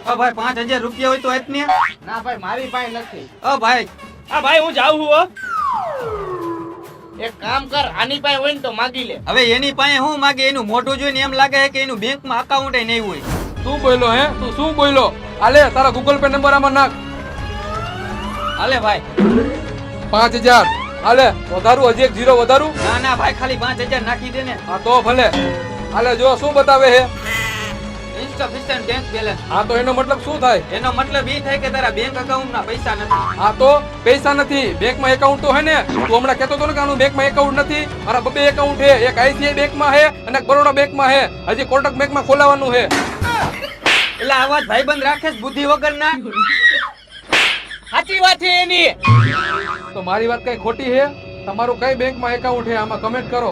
ભાઈ 5000 રૂપિયા હોય તો આપ ને. ના ભાઈ મારી પાસે નથી. ભાઈ હા ભાઈ હું જાઉં છું હો. એક કામ કર, આની પાસે હોય ને તો માગી લે. હવે એની પાસે હું માગે? એનું મોઢું જોઈને એમ લાગે છે કે એનું બેંકમાં અકાઉન્ટ નહીં હોય. તું બોલ્યો હે? તું શું બોલ્યો? આલે તારા ગૂગલ પે નંબર આમાં નાખ. હાલે ભાઈ. 5000 હાલે. વધારું હજી એક 0 વધારું? ના ના ભાઈ, ખાલી 5000 નાખી દે ને. હા તો ભલે. હાલે જો શું બતાવે હે? Instant bank balance. હા તો એનો મતલબ શું થાય? એનો મતલબ એ થાય કે તારા બેંક અકાઉન્ટમાં પૈસા નથી. હા તો પૈસા નથી, બેંકમાં એકાઉન્ટ તો હે ને. તું હમણાં કહેતો હતો ને કે આનું બેંકમાં એકાઉન્ટ નથી. મારા બબે એકાઉન્ટ હે, એક આઈસીઆઈ બેંકમાં હે અને એક બરોડા બેંકમાં હે. હજી કોટક બેંકમાં ખોલાવાનું હે. એટલે આ વાત ભાઈબંધ રાખે છે બુદ્ધિ વગરના. સાચી વાત છે એની. તો મારી વાત કઈ ખોટી હે? તમારું કઈ બેંકમાં એકાઉન્ટ હે આમાં કમેન્ટ કરો.